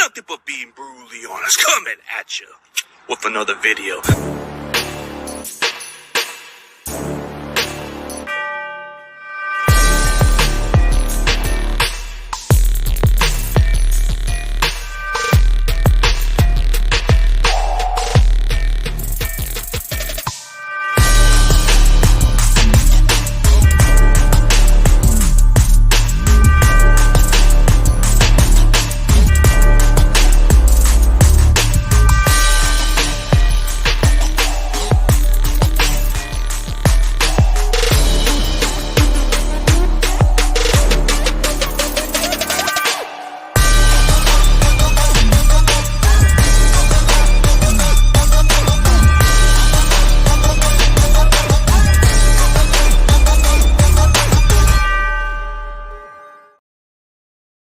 nothing but being brutally honest, coming at you with another video.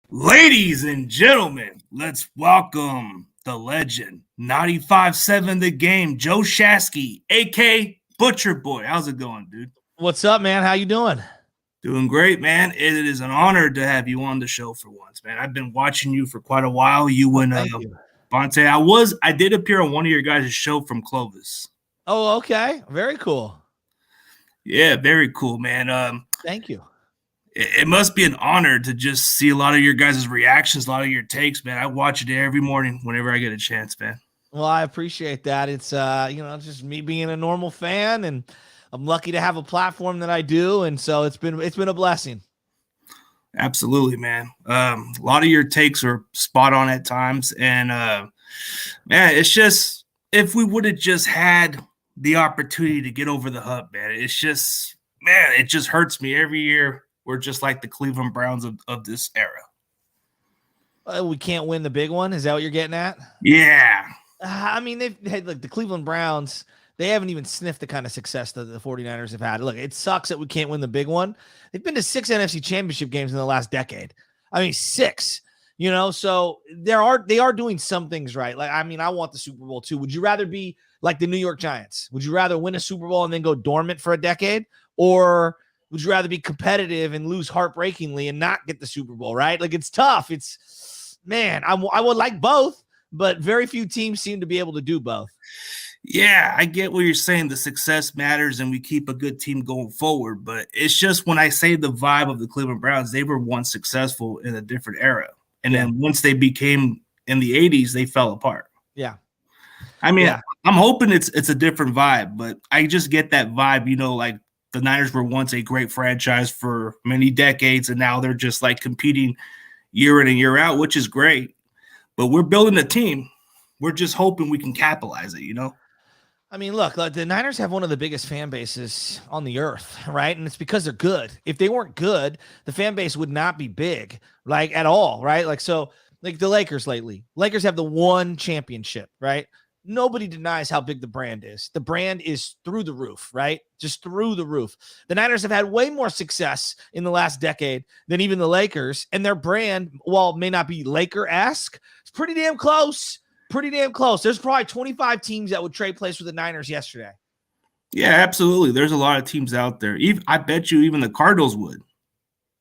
Ladies and gentlemen, let's welcome the legend, 95.7 The Game, Joe Shaskey, a.k.a. Butcher Boy. How's it going, dude? What's up, man? How you doing? Doing great, man. It is an honor to have you on the show for once, man. I've been watching you for quite a while. You and Bonte. I did appear on one of your guys' show from Clovis. Oh, okay. Very cool. Yeah, very cool, man. Thank you. It must be an honor to just see a lot of your guys' reactions, a lot of your takes, man. I watch it every morning whenever I get a chance, man. Well, I appreciate that. It's just me being a normal fan, and I'm lucky to have a platform that I do, and so it's been a blessing. Absolutely, man. A lot of your takes are spot on at times, and man, it's just if we would have just had the opportunity to get over the hump, man. It just hurts me every year. We're just like the Cleveland Browns of this era. We can't win the big one. Is that what you're getting at? Yeah. I mean, they've had like the Cleveland Browns. They haven't even sniffed the kind of success that the 49ers have had. Look, it sucks that we can't win the big one. They've been to 6 NFC championship games in the last decade. I mean, 6, so they are doing some things right. Like, I mean, I want the Super Bowl too. Would you rather be like the New York Giants? Would you rather win a Super Bowl and then go dormant for a decade? Or would you rather be competitive and lose heartbreakingly and not get the Super Bowl, right? Like, it's tough. I would like both, but very few teams seem to be able to do both. Yeah, I get what you're saying. The success matters and we keep a good team going forward. But it's just when I say the vibe of the Cleveland Browns, they were once successful in a different era. And then once they became in the 80s, they fell apart. Yeah. I mean, I'm hoping it's a different vibe, but I just get that vibe, like the Niners were once a great franchise for many decades, and now they're just like competing year in and year out, which is great. But we're building a team. We're just hoping we can capitalize it, I mean, look, the Niners have one of the biggest fan bases on the earth, right? And it's because they're good. If they weren't good, the fan base would not be big, like at all, right? Like, so, like the Lakers lately. Lakers have the one championship, right? Nobody denies how big the brand is. The brand is through the roof, right? Just through the roof. The Niners have had way more success in the last decade than even the Lakers. And their brand, while it may not be Laker-esque, it's pretty damn close. Pretty damn close. There's probably 25 teams that would trade place with the Niners yesterday. Yeah, absolutely. There's a lot of teams out there. I bet you even the Cardinals would.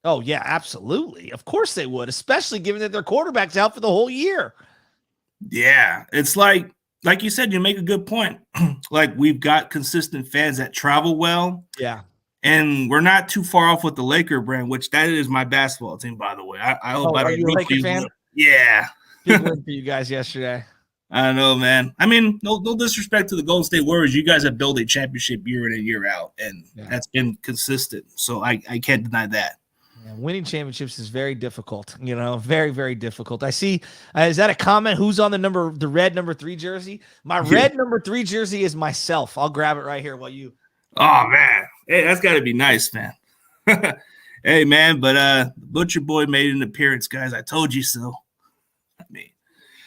Oh, yeah, absolutely. Of course they would, especially given that their quarterback's out for the whole year. Yeah, it's like you said, you make a good point. Like, we've got consistent fans that travel well. Yeah. And we're not too far off with the Laker brand, which that is my basketball team, by the way. I hope I don't. Are you a Laker fan? Yeah. Big win for you guys yesterday. I know, man. I mean, no disrespect to the Golden State Warriors. You guys have built a championship year in and year out, and that's been consistent. So I can't deny that. Yeah, winning championships is very difficult, very, very difficult. I see. Is that a comment? Who's on the red number 3 jersey? My red number 3 jersey is myself. I'll grab it right here while you. Oh, man. Hey, that's got to be nice, man. Hey, man, but Butcher Boy made an appearance, guys. I told you so. I mean.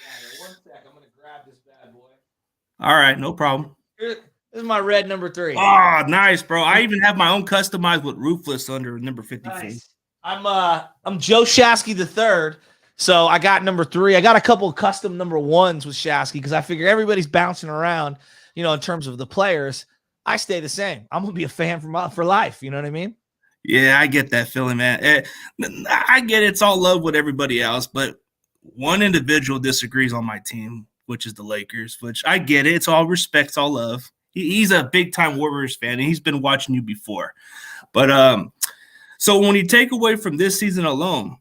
Yeah, 1 sec. I'm going to grab this bad boy. All right, no problem. This is my red number 3. Oh, nice, bro. I even have my own customized with Ruthless under number 53. Nice. I'm Joe Shaskey III. So I got number 3. I got a couple of custom number 1s with Shaskey because I figure everybody's bouncing around, in terms of the players. I stay the same. I'm going to be a fan for life. You know what I mean? Yeah, I get that feeling, man. I get it. It's all love with everybody else, but one individual disagrees on my team, which is the Lakers, which I get it. It's all respect, it's all love. He's a big-time Warriors fan, and he's been watching you before. But so when you take away from this season alone,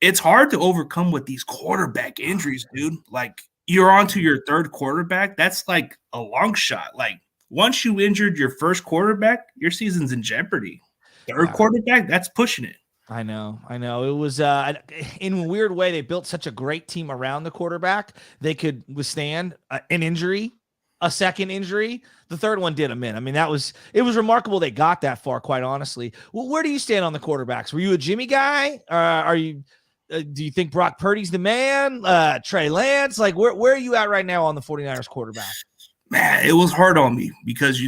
it's hard to overcome with these quarterback injuries, dude. Like, you're on to your third quarterback. That's like a long shot. Like, once you injured your first quarterback, your season's in jeopardy. Third quarterback, that's pushing it. I know. It was in a weird way. They built such a great team around the quarterback. They could withstand an injury, a second injury. The third one did them in. I mean, it was remarkable they got that far, quite honestly. Well, where do you stand on the quarterbacks? Were you a Jimmy guy? Do you think Brock Purdy's the man? Trey Lance? Like, where are you at right now on the 49ers quarterback? Man, it was hard on me because,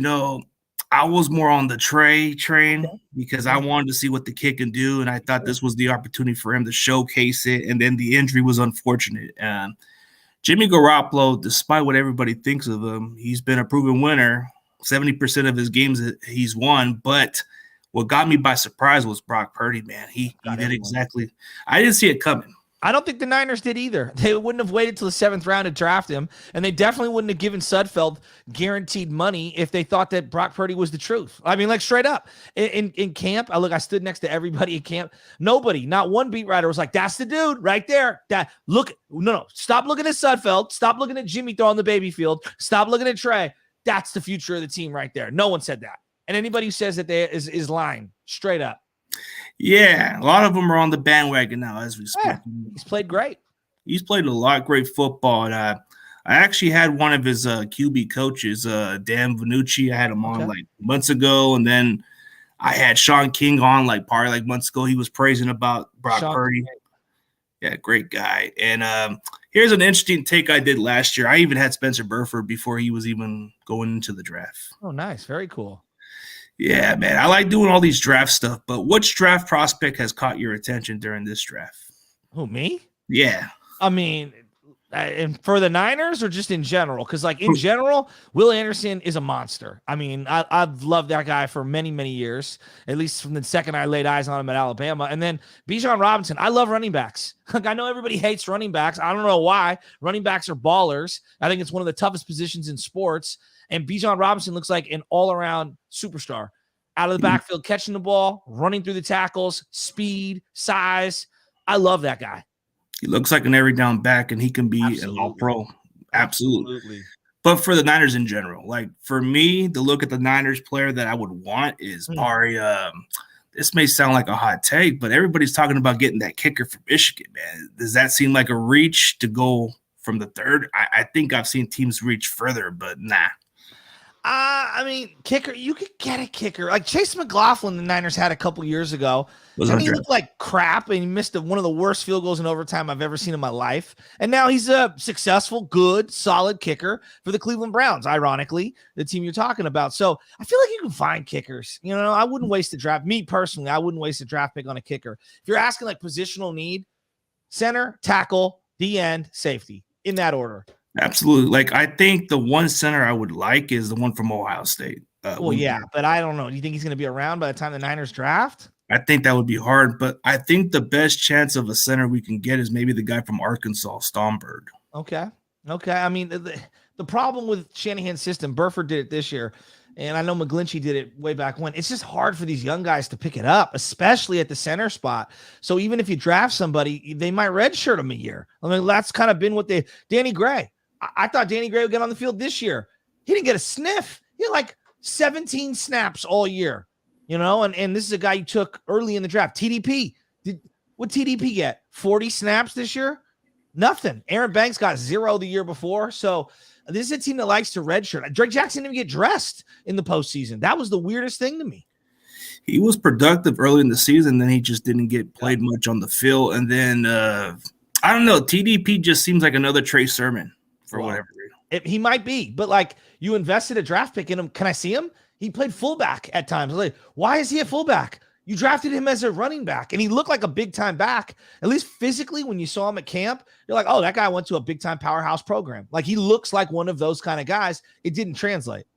I was more on the Trey train because I wanted to see what the kid can do, and I thought this was the opportunity for him to showcase it, and then the injury was unfortunate. Jimmy Garoppolo, despite what everybody thinks of him, he's been a proven winner. 70% of his games he's won, but what got me by surprise was Brock Purdy, man. He did exactly – I didn't see it coming. I don't think the Niners did either. They wouldn't have waited till the 7th round to draft him, and they definitely wouldn't have given Sudfeld guaranteed money if they thought that Brock Purdy was the truth. I mean, like, straight up. In camp, I stood next to everybody in camp. Nobody, not one beat writer was like, that's the dude right there. Stop looking at Sudfeld. Stop looking at Jimmy throwing the baby field. Stop looking at Trey. That's the future of the team right there. No one said that. And anybody who says that is lying, straight up. Yeah, a lot of them are on the bandwagon now as we speak. Yeah, he's played great. He's played a lot of great football. And I actually had one of his QB coaches, Dan Vanucci. I had him on like months ago, and then I had Sean King on probably like months ago. He was praising about Brock Purdy. Yeah, great guy. And here's an interesting take I did last year. I even had Spencer Burford before he was even going into the draft. Oh, nice. Very cool. Yeah, man, I like doing all these draft stuff, but which draft prospect has caught your attention during this draft? Who, me? Yeah. I mean, and for the Niners or just in general? Because, in general, Will Anderson is a monster. I mean, I've loved that guy for many, many years, at least from the second I laid eyes on him at Alabama. And then Bijan Robinson, I love running backs. I know everybody hates running backs. I don't know why. Running backs are ballers. I think it's one of the toughest positions in sports. And Bijan Robinson looks like an all-around superstar. Out of the backfield, catching the ball, running through the tackles, speed, size. I love that guy. He looks like an every down back, and he can be an all-pro. Absolutely. But for the Niners in general, for me, to look at the Niners player that I would want is Barry. This may sound like a hot take, but everybody's talking about getting that kicker from Michigan, man. Does that seem like a reach to go from the third? I think I've seen teams reach further, but nah. I mean, kicker, you could get a kicker. Like Chase McLaughlin, the Niners had a couple years ago. And he looked like crap, and he missed one of the worst field goals in overtime I've ever seen in my life. And now he's a successful, good, solid kicker for the Cleveland Browns, ironically, the team you're talking about. So I feel like you can find kickers. I wouldn't waste a draft. Me personally, I wouldn't waste a draft pick on a kicker. If you're asking positional need, center, tackle, D-end, safety, in that order. Absolutely. I think the one center I would like is the one from Ohio State. But I don't know. Do you think he's going to be around by the time the Niners draft? I think that would be hard, but I think the best chance of a center we can get is maybe the guy from Arkansas, Stomberg. Okay. I mean, the problem with Shanahan's system, Burford did it this year, and I know McGlinchey did it way back when. It's just hard for these young guys to pick it up, especially at the center spot. So even if you draft somebody, they might redshirt him a year. I mean, that's kind of been what Danny Gray. I thought Danny Gray would get on the field this year. He didn't get a sniff. He had 17 snaps all year, and this is a guy you took early in the draft. TDP. What TDP get? 40 snaps this year? Nothing. Aaron Banks got 0 the year before. So this is a team that likes to redshirt. Drake Jackson didn't even get dressed in the postseason. That was the weirdest thing to me. He was productive early in the season, then he just didn't get played much on the field. And then, I don't know, TDP just seems like another Trey Sermon. For whatever reason. He might be, but you invested a draft pick in him. Can I see him? He played fullback at times. Why is he a fullback? You drafted him as a running back, and he looked like a big-time back. At least physically, when you saw him at camp, you're like, oh, that guy went to a big-time powerhouse program. He looks like one of those kind of guys. It didn't translate.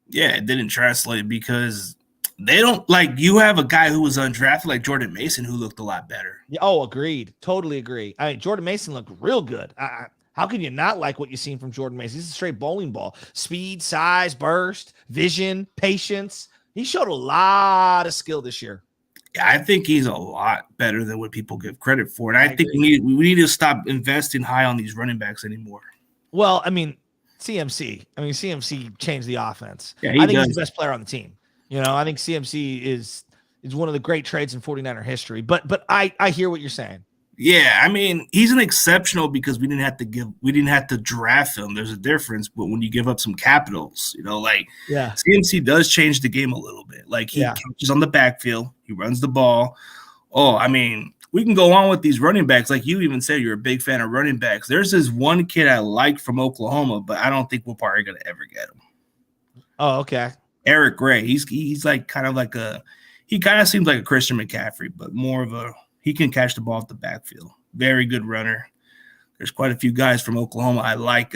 Yeah, it didn't translate because They don't like you have a guy who was undrafted like Jordan Mason who looked a lot better. Yeah, oh, agreed. Totally agree. I mean, Jordan Mason looked real good. How can you not like what you've seen from Jordan Mason? He's a straight bowling ball. Speed, size, burst, vision, patience. He showed a lot of skill this year. Yeah, I think he's a lot better than what people give credit for. And I think we need to stop investing high on these running backs anymore. Well, I mean, CMC changed the offense. Yeah, I think he's the best player on the team. You know, I think CMC is one of the great trades in 49er history. But I hear what you're saying. Yeah, I mean, he's an exceptional because we didn't have to draft him. There's a difference, but when you give up some capitals, you know, like CMC does change the game a little bit. Like he catches on the backfield, he runs the ball. Oh, I mean, we can go on with these running backs. Like you even said, you're a big fan of running backs. There's this one kid I like from Oklahoma, but I don't think we're probably gonna ever get him. Oh, okay. Eric Gray. He's like kind of seems like a Christian McCaffrey, but more of a he can catch the ball off the backfield. Very good runner. There's quite a few guys from Oklahoma I like.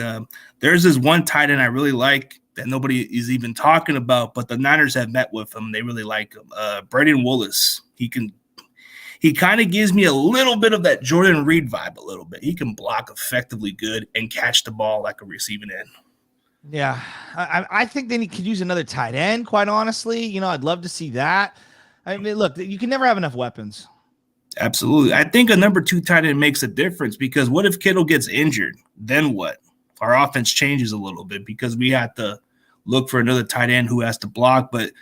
There's this one tight end I really like that nobody is even talking about, but the Niners have met with him. They really like him. Braden Willis. He kind of gives me a little bit of that Jordan Reed vibe a little bit. He can block effectively good and catch the ball like a receiving end. Yeah, I think they could use another tight end, quite honestly. You know, I'd love to see that. I mean, look, you can never have enough weapons. Absolutely. I think a number 2 tight end makes a difference because what if Kittle gets injured? Then what? Our offense changes a little bit because we have to look for another tight end who has to block. But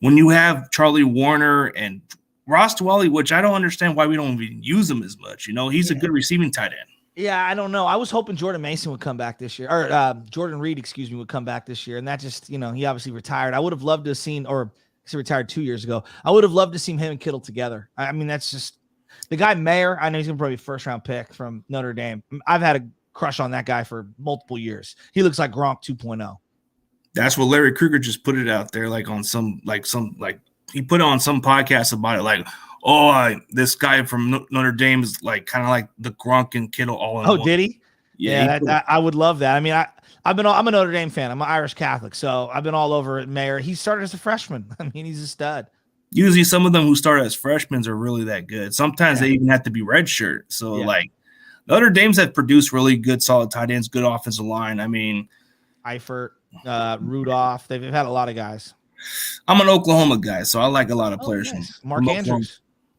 when you have Charlie Warner and Ross Dwelly, which I don't understand why we don't even use him as much. You know, he's a good receiving tight end. Yeah, I don't know. I was hoping Jordan Mason would come back this year, or Jordan Reed, would come back this year. And that just, you know, he obviously retired. I would have loved to have seen, or he retired 2 years ago. I would have loved to see him and Kittle together. I mean, that's just the guy Mayer. I know he's going to probably be first-round pick from Notre Dame. I've had a crush on that guy for multiple years. He looks like Gronk 2.0. That's what Larry Krueger just put it out there, like he put it on some podcast about it, like, this guy from Notre Dame is like kind of like the Gronk and Kittle all in one. Did he? Yeah, I would love that. I mean, I'm a Notre Dame fan. I'm an Irish Catholic, so I've been all over at Mayer. He started as a freshman. I mean, he's a stud. Usually some of them who start as freshmen are really that good. Sometimes they even have to be redshirt. So, like, Notre Dame's have produced really good, solid tight ends, good offensive line. I mean, Eifert, Rudolph. They've had a lot of guys. I'm an Oklahoma guy, so I like a lot of players. Nice.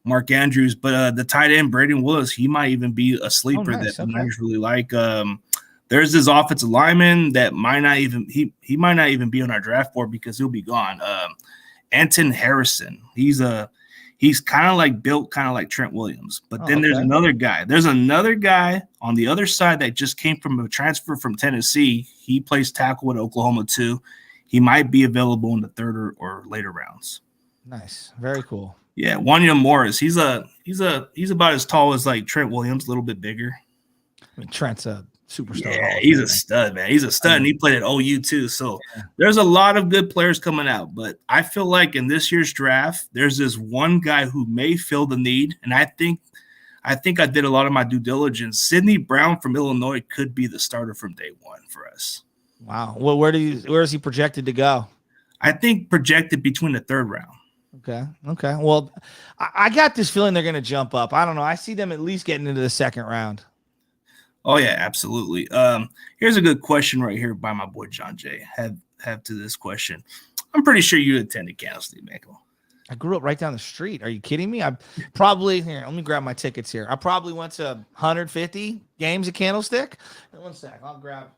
Mark Andrews, but the tight end, Braden Willis, he might even be a sleeper that the Niners really like. There's this offensive lineman that might not even he might not even be on our draft board because he'll be gone. Anton Harrison. He's kind of like built kind of like Trent Williams. But then there's another guy. There's another guy on the other side that just came from a transfer from Tennessee. He plays tackle with Oklahoma too. He might be available in the third or later rounds. Nice. Very cool. Yeah, Wanya Morris. He's about as tall as like Trent Williams, a little bit bigger. I mean, Trent's a superstar. Yeah, he's a stud, man. He's a stud, and he played at OU too. So there's a lot of good players coming out. But I feel like in this year's draft, there's this one guy who may fill the need, and I think I did a lot of my due diligence. Sidney Brown from Illinois could be the starter from day one for us. Wow. Well, where is he projected to go? I think projected between the third round. Okay. Well, I got this feeling they're going to jump up. I don't know. I see them at least getting into the second round. Oh yeah, absolutely. Here's a good question right here by my boy John Jay. Have to this question. I'm pretty sure you attended Candlestick, Michael. I grew up right down the street. Are you kidding me? I probably here. Let me grab my tickets here. I probably went to 150 games at Candlestick. One sec. I'll grab.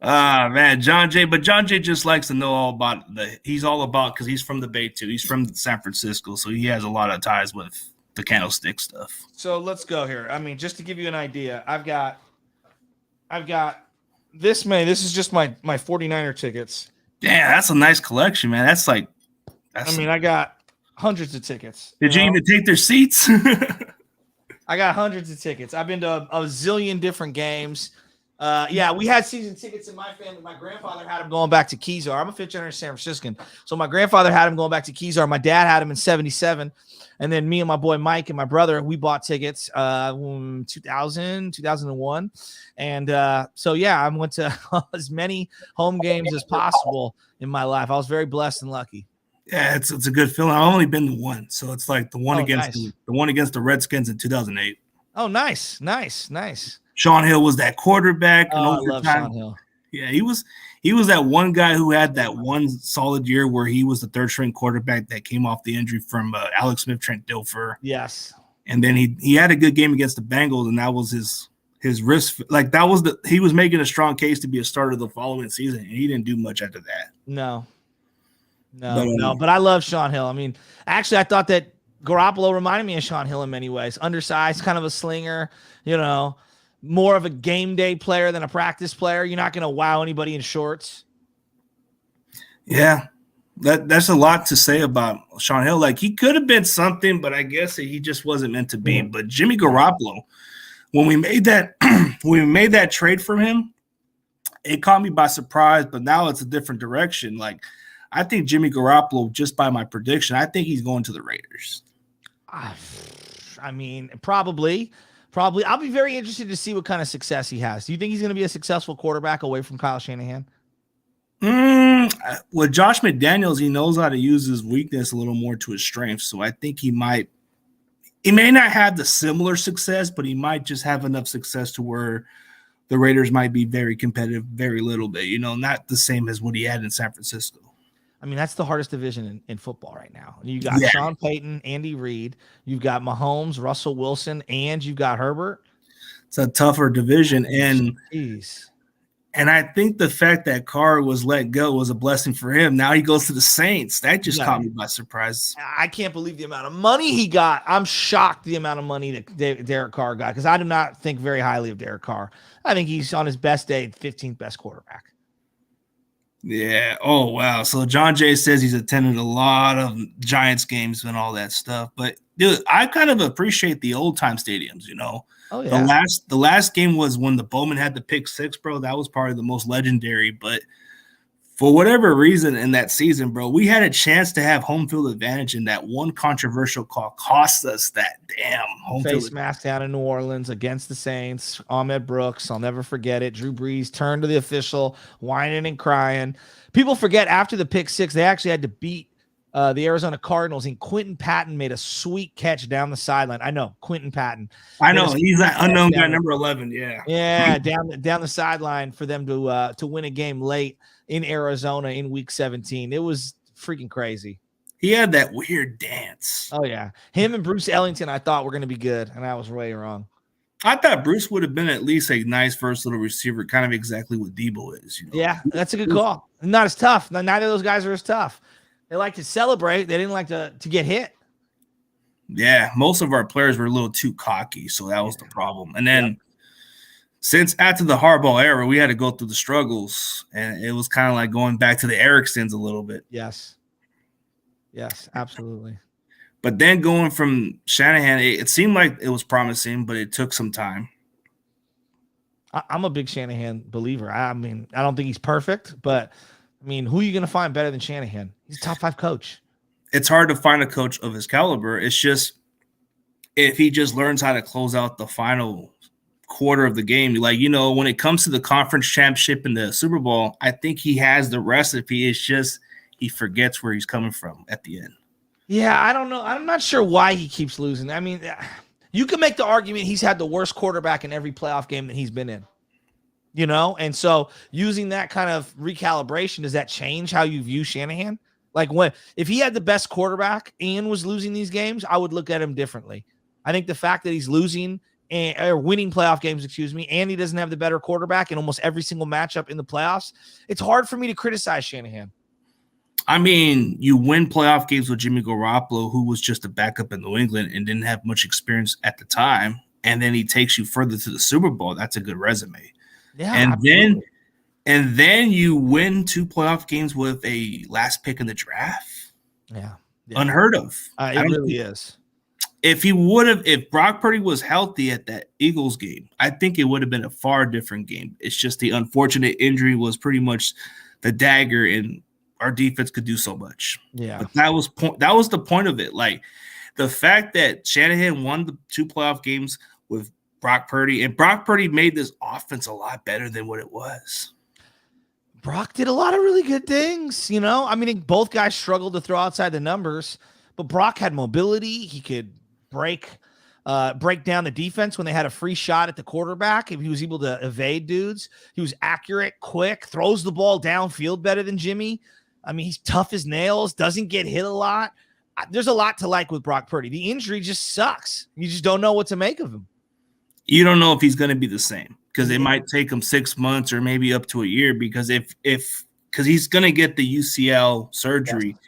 Man, John Jay, but John Jay just likes to know all about he's all about because he's from the Bay too. He's from San Francisco, so he has a lot of ties with the Candlestick stuff. So let's go here. I mean, just to give you an idea, I've got this many. This is just my 49er tickets. Yeah, that's a nice collection, man. I got hundreds of tickets. Did you even take their seats? I got hundreds of tickets. I've been to a zillion different games. We had season tickets in my family. My grandfather had him going back to Kezar. I'm a fifth-generation San Franciscan. So my grandfather had him going back to Kezar. My dad had him in 77. And then me and my boy Mike and my brother, we bought tickets 2001. And I went to as many home games as possible in my life. I was very blessed and lucky. Yeah, it's a good feeling. I've only been to one, so it's like the one Oh, against nice. the one against the Redskins in 2008. Oh, nice. Sean Hill was that quarterback in Oh, I love Sean overtime. Hill. Yeah, he was that one guy who had that one solid year where he was the third string quarterback that came off the injury from Alex Smith, Trent Dilfer, Yes. and then he had a good game against the Bengals, and that was his risk. Like that was he was making a strong case to be a starter the following season, and he didn't do much after that. No. But But I love Sean Hill. I mean, actually, I thought that Garoppolo reminded me of Sean Hill in many ways. Undersized, kind of a slinger, more of a game day player than a practice player. You're not going to wow anybody in shorts. yeah, that's a lot to say about Sean Hill. Like he could have been something, but I guess he just wasn't meant to be. But Jimmy Garoppolo, when we made that when we made that trade for him, it caught me by surprise. But now it's a different direction. Like I think Jimmy Garoppolo, just by my prediction, I think he's going to the Raiders. I mean, probably. I'll be very interested to see what kind of success he has. Do you think he's going to be a successful quarterback away from Kyle Shanahan? With Josh McDaniels, he knows how to use his weakness a little more to his strength. So I think he may not have the similar success, but he might just have enough success to where the Raiders might be very competitive, very little bit, not the same as what he had in San Francisco. I mean, that's the hardest division in football right now. You got Sean Payton, Andy Reid, you've got Mahomes, Russell Wilson, and you've got Herbert. It's a tougher division. And I think the fact that Carr was let go was a blessing for him. Now he goes to the Saints. That just caught me by surprise. I can't believe the amount of money he got. I'm shocked the amount of money that Derek Carr got, because I do not think very highly of Derek Carr. I think he's on his best day, 15th best quarterback. Yeah. Oh, wow. So John Jay says he's attended a lot of Giants games and all that stuff. But, dude, I kind of appreciate the old-time stadiums, Oh, yeah. The last game was when the Bowman had the pick six, bro. That was probably the most legendary. But for whatever reason in that season, bro, we had a chance to have home field advantage, and that one controversial call cost us that damn home field. Face mask down in New Orleans against the Saints. Ahmed Brooks, I'll never forget it. Drew Brees turned to the official, whining and crying. People forget after the pick six, they actually had to beat the Arizona Cardinals, and Quentin Patton made a sweet catch down the sideline. I know, Quentin Patton. I know, he's that unknown guy, number 11, Yeah, down the sideline for them to win a game late in Arizona in week 17. It was freaking crazy. He had that weird dance. Oh, yeah. Him and Bruce Ellington, I thought were going to be good, and I was way wrong. I thought Bruce would have been at least a nice versatile receiver, kind of exactly what Debo is. Yeah, that's a good call. Not as tough. Neither of those guys are as tough. They like to celebrate. They didn't like to get hit. Yeah, most of our players were a little too cocky, so that was the problem. And then since after the Harbaugh era, we had to go through the struggles, and it was kind of like going back to the Ericksons a little bit. Yes, absolutely. But then going from Shanahan, it seemed like it was promising, but it took some time. I'm a big Shanahan believer. I mean, I don't think he's perfect, but I mean, who are you going to find better than Shanahan? He's a top 5 coach. It's hard to find a coach of his caliber. It's just if he just learns how to close out the final quarter of the game. Like, when it comes to the conference championship and the Super Bowl, I think he has the recipe. It's just he forgets where he's coming from at the end. Yeah, I don't know. I'm not sure why he keeps losing. I mean, you can make the argument he's had the worst quarterback in every playoff game that he's been in. And so using that kind of recalibration, does that change how you view Shanahan? Like if he had the best quarterback and was losing these games, I would look at him differently. I think the fact that he's losing or winning playoff games, and he doesn't have the better quarterback in almost every single matchup in the playoffs, it's hard for me to criticize Shanahan. I mean, you win playoff games with Jimmy Garoppolo, who was just a backup in New England and didn't have much experience at the time, and then he takes you further to the Super Bowl. That's a good resume. Yeah, and then you win 2 playoff games with a last pick in the draft. Yeah. Unheard of. It really is. If Brock Purdy was healthy at that Eagles game, I think it would have been a far different game. It's just the unfortunate injury was pretty much the dagger, and our defense could do so much. Yeah. But that was the point of it. Like the fact that Shanahan won the 2 playoff games with Brock Purdy, and Brock Purdy made this offense a lot better than what it was. Brock did a lot of really good things, you know. I mean, both guys struggled to throw outside the numbers, but Brock had mobility. He could break down the defense when they had a free shot at the quarterback. If he was able to evade dudes, he was accurate, quick, throws the ball downfield better than Jimmy. I mean, he's tough as nails, doesn't get hit a lot. There's a lot to like with Brock Purdy. The injury just sucks. You just don't know what to make of him. You don't know if he's going to be the same because it might take him 6 months or maybe up to a year because because he's going to get the UCL surgery. Yes.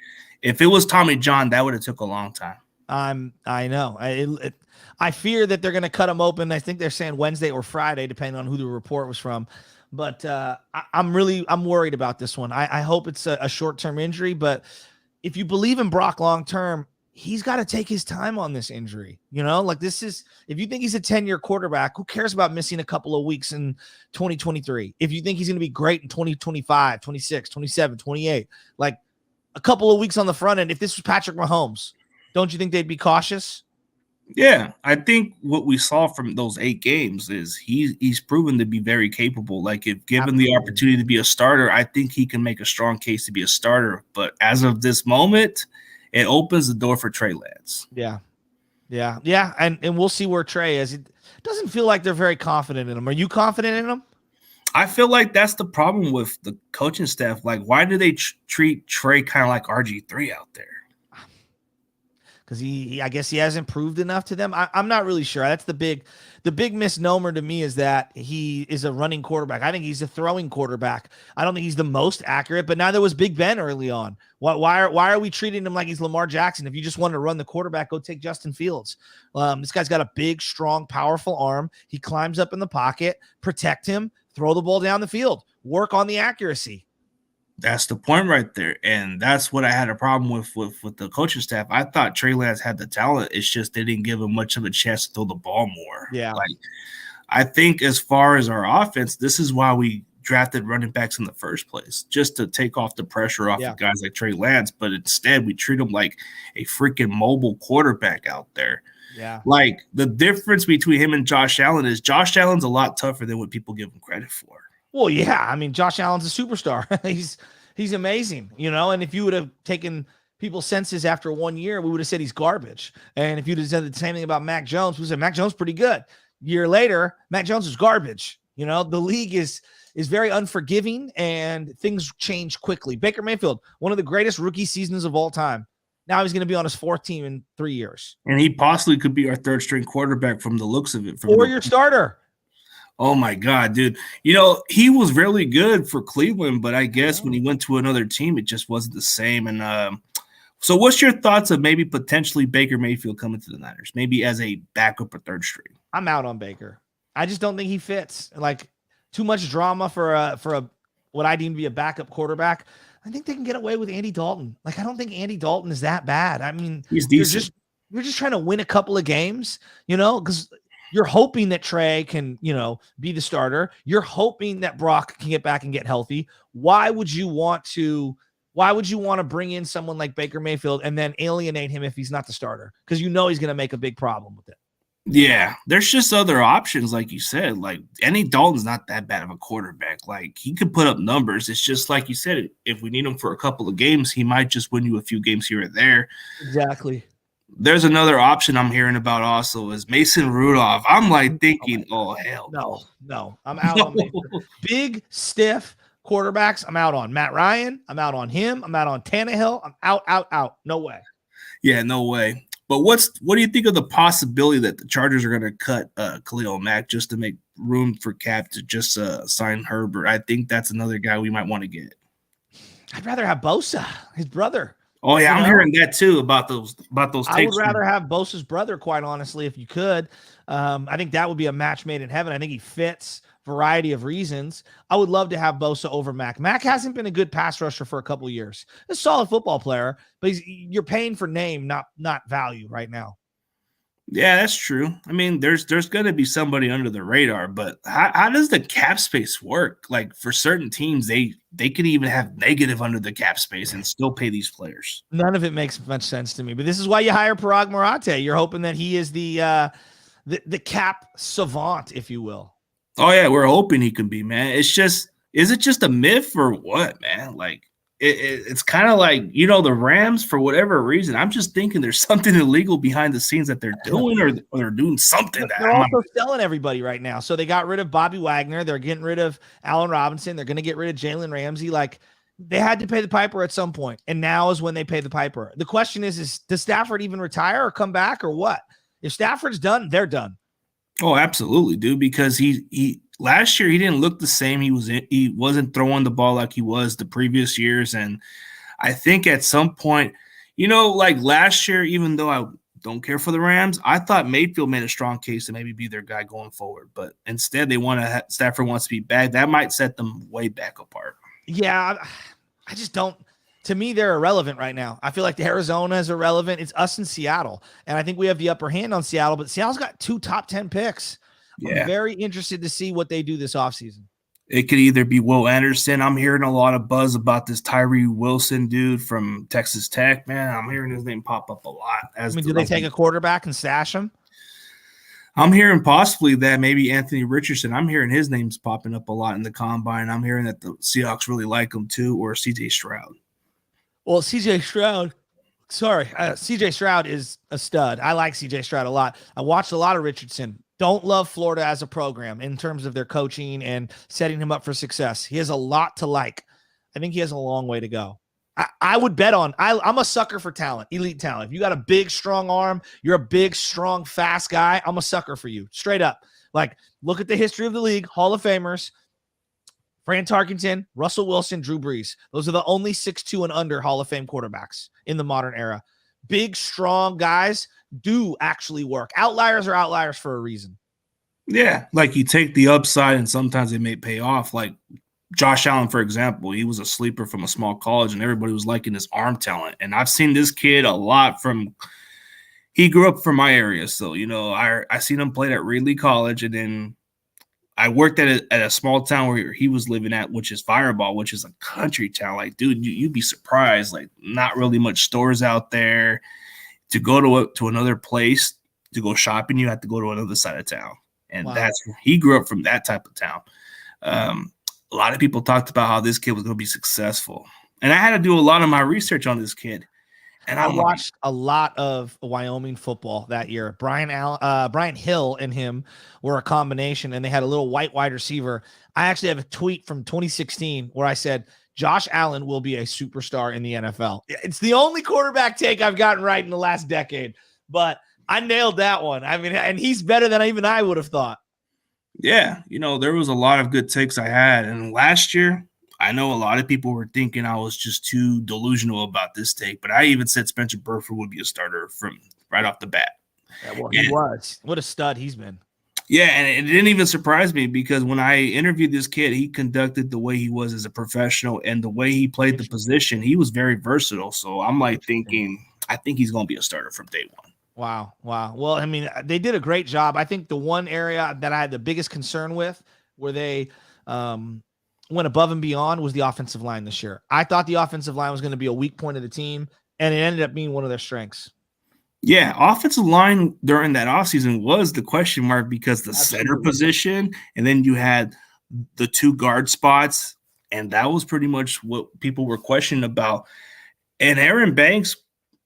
If it was Tommy John, that would have took a long time. I know. I fear that they're going to cut him open. I think they're saying Wednesday or Friday, depending on who the report was from. But I'm worried about this one. I hope it's a short-term injury, but if you believe in Brock long-term, he's got to take his time on this injury. You know, like if you think he's a 10-year quarterback, who cares about missing a couple of weeks in 2023? If you think he's going to be great in 2025, 26, 27, 28, like a couple of weeks on the front end, if this was Patrick Mahomes, don't you think they'd be cautious? Yeah, I think what we saw from those 8 games is he's proven to be very capable. Like if given the opportunity to be a starter, I think he can make a strong case to be a starter. But as of this moment, it opens the door for Trey Lance. Yeah. And we'll see where Trey is. It doesn't feel like they're very confident in him. Are you confident in him? I feel like that's the problem with the coaching staff. Like, why do they treat Trey kind of like RG3 out there? Because I guess he hasn't proved enough to them. I'm not really sure. That's the big misnomer to me is that he is a running quarterback. I think he's a throwing quarterback. I don't think he's the most accurate, but neither was Big Ben early on. Why are we treating him like he's Lamar Jackson? If you just want to run the quarterback, go take Justin Fields. This guy's got a big, strong, powerful arm. He climbs up in the pocket, protect him, throw the ball down the field, work on the accuracy. That's the point right there. And that's what I had a problem with the coaching staff. I thought Trey Lance had the talent. It's just they didn't give him much of a chance to throw the ball more. Yeah. Like, I think as far as our offense, this is why we drafted running backs in the first place, just to take off the pressure off of guys like Trey Lance. But instead, we treat him like a freaking mobile quarterback out there. Yeah. Like, the difference between him and Josh Allen is Josh Allen's a lot tougher than what people give him credit for. Well, yeah. I mean, Josh Allen's a superstar. He's amazing, you know, and if you would have taken people's senses after 1 year, we would have said he's garbage. And if you'd have said the same thing about Mac Jones, we said Mac Jones pretty good. Year later, Mac Jones is garbage. You know, the league is very unforgiving and things change quickly. Baker Mayfield, one of the greatest rookie seasons of all time. Now he's going to be on his 4th team in 3 years. And he possibly could be our 3rd string quarterback from the looks of it. Or your starter. Oh, my God, dude. You know, he was really good for Cleveland, but I guess when he went to another team, it just wasn't the same. And so what's your thoughts of maybe potentially Baker Mayfield coming to the Niners, maybe as a backup or 3rd string? I'm out on Baker. I just don't think he fits. Like, too much drama for a what I deem to be a backup quarterback. I think they can get away with Andy Dalton. Like, I don't think Andy Dalton is that bad. I mean, he's decent. You're just trying to win a couple of games, you know, because – you're hoping that Trey can, you know, be the starter. You're hoping that Brock can get back and get healthy. Why would you want to bring in someone like Baker Mayfield and then alienate him if he's not the starter? Because you know he's going to make a big problem with it. Yeah, there's just other options, like you said. Like, Andy Dalton's not that bad of a quarterback. Like, he could put up numbers. It's just like you said, if we need him for a couple of games, he might just win you a few games here or there. Exactly. There's another option I'm hearing about also is Mason Rudolph. I'm like thinking, oh, hell. No. I'm out on Mason. Big, stiff quarterbacks. I'm out on Matt Ryan. I'm out on him. I'm out on Tannehill. I'm out. No way. Yeah, no way. But what do you think of the possibility that the Chargers are going to cut Khalil Mack just to make room for Cap to just sign Herbert? I think that's another guy we might want to get. I'd rather have Bosa, his brother. Oh, yeah, I'm hearing that too about those takes. I would rather have Bosa's brother, quite honestly, if you could. I think that would be a match made in heaven. I think he fits variety of reasons. I would love to have Bosa over Mac. Mac hasn't been a good pass rusher for a couple of years. A solid football player, but you're paying for name, not value right now. Yeah, that's true. I mean, there's going to be somebody under the radar, but how does the cap space work? Like, for certain teams, they could even have negative under the cap space and still pay these players. None of it makes much sense to me, but this is why you hire Parag Marate. You're hoping that he is the cap savant, if you will. Oh, yeah, we're hoping he can be, man. It's just Is it just a myth or what, man? Like it's kind of like, the Rams, for whatever reason, I'm just thinking there's something illegal behind the scenes that they're doing, or they're doing something that They're I'm not. also selling everybody right now. So they got rid of Bobby Wagner. They're getting rid of Allen Robinson. They're going to get rid of Jalen Ramsey. Like, they had to pay the piper at some point, and now is when they pay the piper. The question is does Stafford even retire or come back or what? If Stafford's done, they're done. Oh, absolutely, dude. Because he last year he didn't look the same. He wasn't throwing the ball like he was the previous years, and I think at some point, like last year, even though I don't care for the Rams, I thought Mayfield made a strong case to maybe be their guy going forward. But instead, Stafford wants to be back. That might set them way back apart. Yeah, I just don't. To me, they're irrelevant right now. I feel like Arizona is irrelevant. It's us in Seattle. And I think we have the upper hand on Seattle, but Seattle's got 2 top 10 picks. Yeah. I'm very interested to see what they do this offseason. It could either be Will Anderson. I'm hearing a lot of buzz about this Tyree Wilson dude from Texas Tech. Man, I'm hearing his name pop up a lot. Do they take a quarterback and stash him? I'm hearing possibly that maybe Anthony Richardson. I'm hearing his name's popping up a lot in the combine. I'm hearing that the Seahawks really like him too, or CJ Stroud. Well, CJ Stroud is a stud. I like CJ Stroud a lot. I watched a lot of Richardson. Don't love Florida as a program in terms of their coaching and setting him up for success. He has a lot to like. I think he has a long way to go. I would bet on, I'm a sucker for talent, elite talent. If you got a big, strong arm, you're a big, strong, fast guy, I'm a sucker for you. Straight up. Like, look at the history of the league, Hall of Famers, Fran Tarkenton, Russell Wilson, Drew Brees. Those are the only 6'2" and under Hall of Fame quarterbacks in the modern era. Big, strong guys do actually work. Outliers are outliers for a reason. Yeah, like you take the upside and sometimes it may pay off. Like Josh Allen, for example, he was a sleeper from a small college and everybody was liking his arm talent. And I've seen this kid a lot he grew up from my area. So, I seen him play at Ridley College, and then I worked at a small town where he was living at, which is Fireball, which is a country town. Like, dude, you'd be surprised. Like, not really much stores out there. To go to another place to go shopping, you have to go to another side of town. And wow. He grew up from that type of town. A lot of people talked about how this kid was going to be successful. And I had to do a lot of my research on this kid. And I watched a lot of Wyoming football that year. Brian Hill and him were a combination, and they had a little white wide receiver. I actually have a tweet from 2016 where I said, Josh Allen will be a superstar in the NFL. It's the only quarterback take I've gotten right in the last decade, but I nailed that one. I mean, and he's better than even I would have thought. Yeah, there was a lot of good takes I had. And last year, I know a lot of people were thinking I was just too delusional about this take, but I even said Spencer Burford would be a starter from right off the bat. Yeah, well, he was. What a stud he's been. Yeah, and it didn't even surprise me because when I interviewed this kid, he conducted the way he was as a professional and the way he played the position. He was very versatile. So I'm like thinking, I think he's going to be a starter from day one. Wow. Well, I mean, they did a great job. I think the one area that I had the biggest concern with where they went above and beyond was the offensive line this year. I thought the offensive line was going to be a weak point of the team, and it ended up being one of their strengths. Yeah, offensive line during that offseason was the question mark because the center position, and then you had the 2 guard spots, and that was pretty much what people were questioning about. And Aaron Banks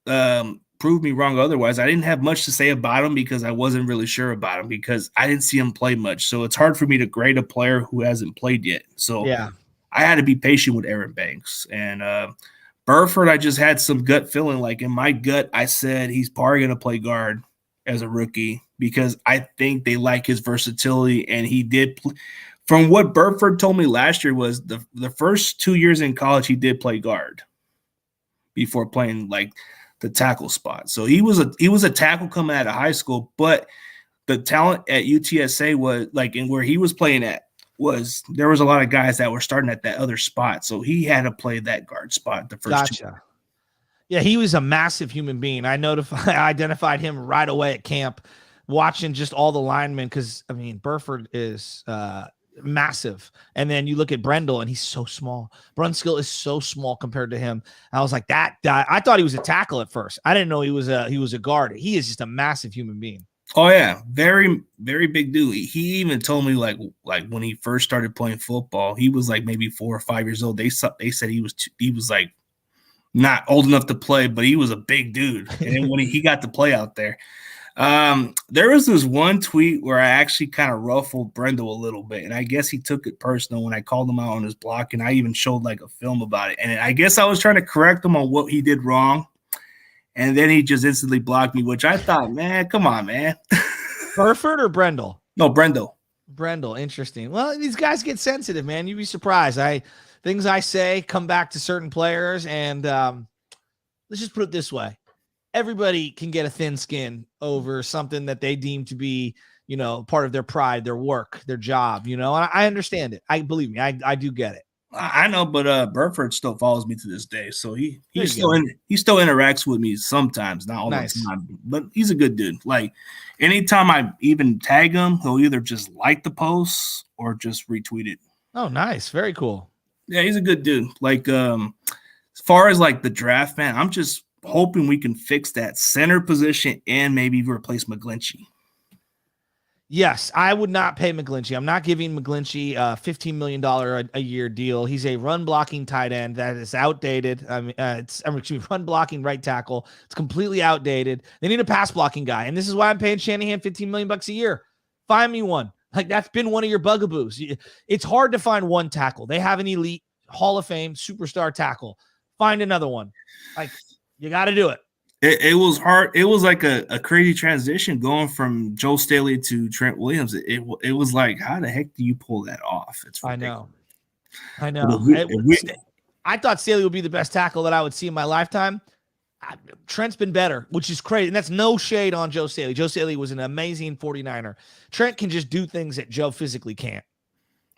proved me wrong otherwise. I didn't have much to say about him because I wasn't really sure about him because I didn't see him play much. So it's hard for me to grade a player who hasn't played yet. So yeah, I had to be patient with Aaron Banks. And Burford, I just had some gut feeling. Like in my gut, I said he's probably going to play guard as a rookie because I think they like his versatility. And he did from what Burford told me last year was the first 2 years in college, he did play guard before playing like the tackle spot. So he was a tackle coming out of high school, but the talent at UTSA was like, and where he was playing at there was a lot of guys that were starting at that other spot. So he had to play that guard spot the first 2. Yeah, he was a massive human being. I identified him right away at camp, watching just all the linemen. Cause I mean, Burford is massive. And then you look at Brendel and he's so small. Brunskill is so small compared to him. I was like, that guy, I thought he was a tackle at first. I didn't know he was a guard. He is just a massive human being. Oh yeah, very very big dude. He even told me like when he first started playing football, he was like maybe 4 or 5 years old. They said he was like not old enough to play, but he was a big dude. And then when he got to play out there, there was this one tweet where I actually kind of ruffled Brendel a little bit, and I guess he took it personal when I called him out on his block, and I even showed like a film about it. And I guess I was trying to correct him on what he did wrong, and then he just instantly blocked me, which I thought, man, come on, man. Burford or Brendel? No, Brendel. Brendel, interesting. Well, these guys get sensitive, man. You'd be surprised. Things I say come back to certain players, and let's just put it this way: everybody can get a thin skin over something that they deem to be, part of their pride, their work, their job. And I understand it. Believe me, I do get it. I know, but Burford still follows me to this day, so he still interacts with me sometimes, not all the time, but he's a good dude. Like anytime I even tag him, he'll either just like the post or just retweet it. Oh, nice, very cool. Yeah, he's a good dude. Like as far as like the draft, man, I'm just hoping we can fix that center position and maybe replace McGlinchey. Yes, I would not pay McGlinchey. I'm not giving McGlinchey a $15 million a year deal. He's a run blocking tight end that is outdated. Run blocking right tackle. It's completely outdated. They need a pass blocking guy, and this is why I'm paying Shanahan $15 million a year. Find me one. Like that's been one of your bugaboos. It's hard to find one tackle. They have an elite Hall of Fame superstar tackle. Find another one. Like you got to do it. It was hard. It was like a crazy transition going from Joe Staley to Trent Williams. It was like, how the heck do you pull that off? It's ridiculous. I know. I thought Staley would be the best tackle that I would see in my lifetime. Trent's been better, which is crazy. And that's no shade on Joe Staley. Joe Staley was an amazing 49er. Trent can just do things that Joe physically can't.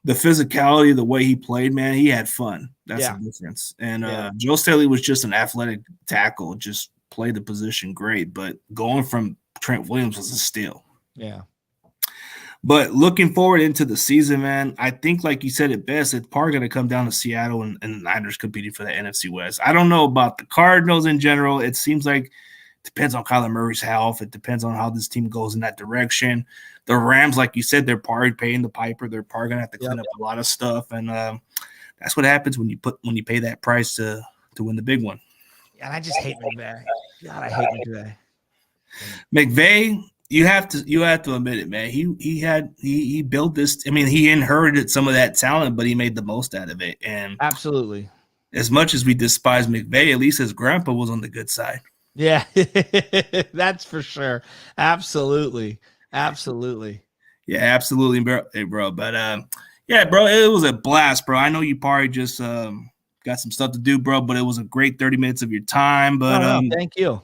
The physicality, the way he played, man, he had fun. That's the difference. And Joe Staley was just an athletic tackle, just played the position great, but going from Trent Williams was a steal. Yeah. But looking forward into the season, man, I think like you said it best, it's probably going to come down to Seattle and the Niners competing for the NFC West. I don't know about the Cardinals in general. It seems like it depends on Kyler Murray's health. It depends on how this team goes in that direction. The Rams, like you said, they're probably paying the piper. They're probably going to have to clean up a lot of stuff. And that's what happens when you pay that price to win the big one. And I just hate McVay. God, I hate McVay. McVay, you have to admit it, man. He built this. I mean, he inherited some of that talent, but he made the most out of it. And absolutely, as much as we despise McVay, at least his grandpa was on the good side. Yeah, that's for sure. Absolutely. Yeah, absolutely, bro. But yeah, bro, it was a blast, bro. I know you probably just got some stuff to do, bro, but it was a great 30 minutes of your time. But thank you.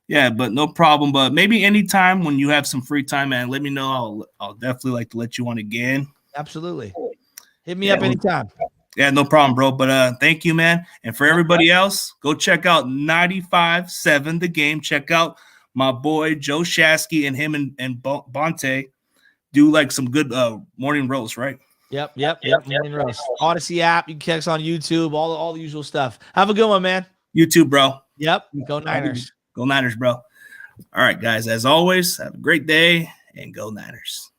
Yeah, but no problem. But maybe anytime when you have some free time, man, let me know. I'll definitely like to let you on again. Absolutely. Hit me up anytime. Yeah, no problem, bro. But thank you, man. And for everybody else, go check out 95.7 The Game. Check out my boy Joe Shaskey and him and Bonte do like some good morning roast, right? Yep. Morning roast. Odyssey app. You can catch us on YouTube. All the usual stuff. Have a good one, man. You too, bro. Yep. Go Niners. Go Niners, bro. All right, guys. As always, have a great day and go Niners.